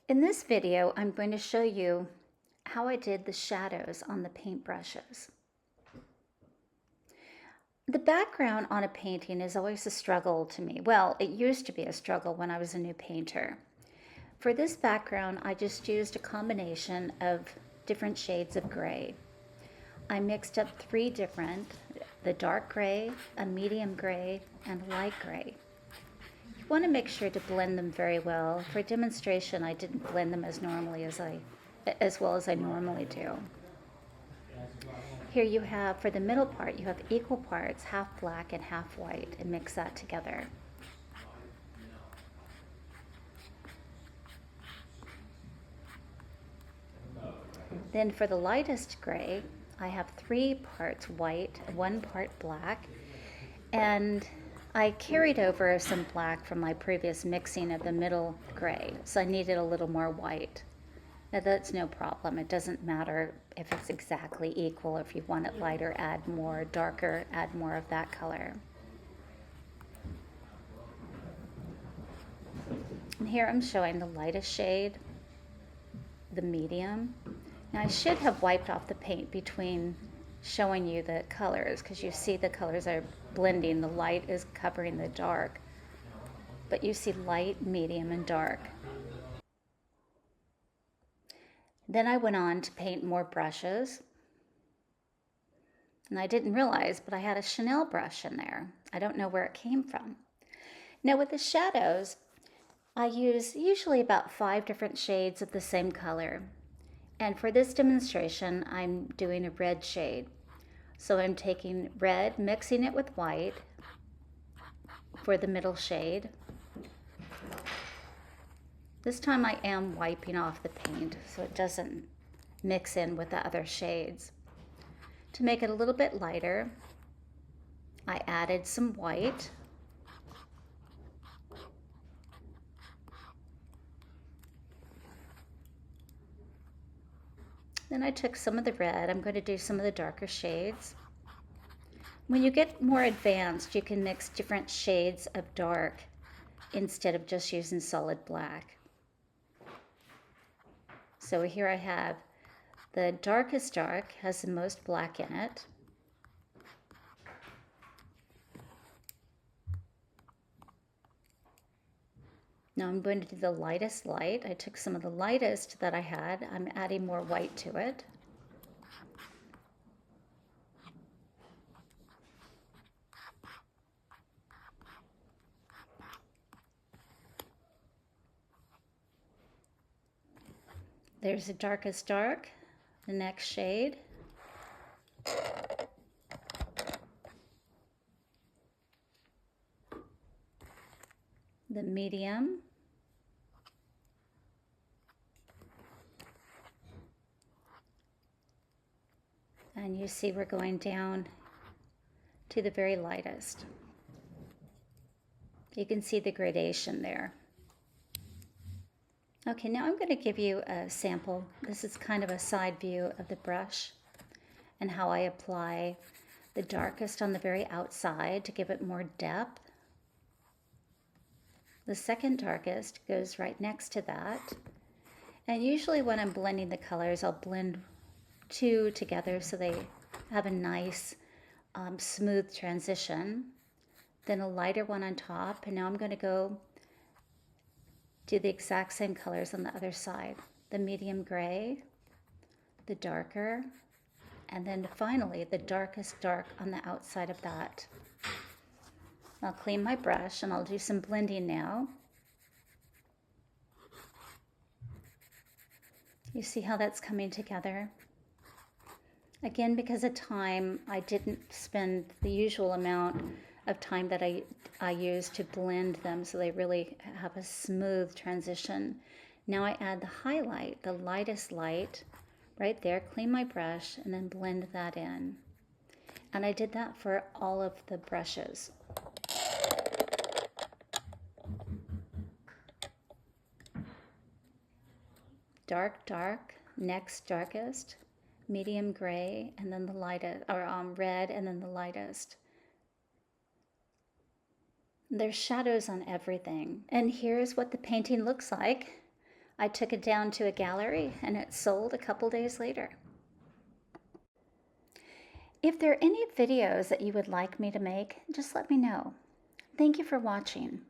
In this video, I'm going to show you how I did the shadows on the paintbrushes. The background on a painting is always a struggle to me. Well, it used to be a struggle when I was a new painter. For this background, I just used a combination of different shades of gray. I mixed up three different, the dark gray, a medium gray, and light gray. You want to make sure to blend them very well. For demonstration, I didn't blend them as well as I normally do. Here you have, for the middle part, you have equal parts, half black and half white, and mix that together. Then for the lightest gray, I have 3 parts white, 1 part black, and I carried over some black from my previous mixing of the middle gray, so I needed a little more white. Now that's no problem. It doesn't matter if it's exactly equal. If you want it lighter, add more. Darker, add more of that color. And here I'm showing the lightest shade, the medium. Now I should have wiped off the paint between showing you the colors, because you see the colors are blending. The light is covering the dark, but you see light, medium, and dark. Then I went on to paint more brushes, and I didn't realize, but I had a Chanel brush in there. I don't know where it came from. Now with the shadows, I use usually about 5 different shades of the same color. And for this demonstration, I'm doing a red shade. So I'm taking red, mixing it with white for the middle shade. This time I am wiping off the paint so it doesn't mix in with the other shades. To make it a little bit lighter, I added some white. Then I took some of the red. I'm going to do some of the darker shades. When you get more advanced, you can mix different shades of dark instead of just using solid black. So here I have the darkest dark, has the most black in it. Now I'm going to do the lightest light. I took some of the lightest that I had. I'm adding more white to it. There's the darkest dark, the next shade. The medium. And you see we're going down to the very lightest. You can see the gradation there. Okay, now I'm going to give you a sample. This is kind of a side view of the brush and how I apply the darkest on the very outside to give it more depth. The second darkest goes right next to that. And usually when I'm blending the colors, I'll blend 2 together so they have a nice smooth transition. Then a lighter one on top, and now I'm going to go do the exact same colors on the other side. The medium gray, the darker, and then finally the darkest dark on the outside of that. I'll clean my brush and I'll do some blending now. You see how that's coming together? Again, because of time, I didn't spend the usual amount of time that I use to blend them so they really have a smooth transition. Now I add the highlight, the lightest light, right there, clean my brush, and then blend that in. And I did that for all of the brushes. Dark, dark, next darkest, medium gray, and then the lightest, or red, and then the lightest. There's shadows on everything. And here's what the painting looks like. I took it down to a gallery and it sold a couple days later. If there are any videos that you would like me to make, just let me know. Thank you for watching.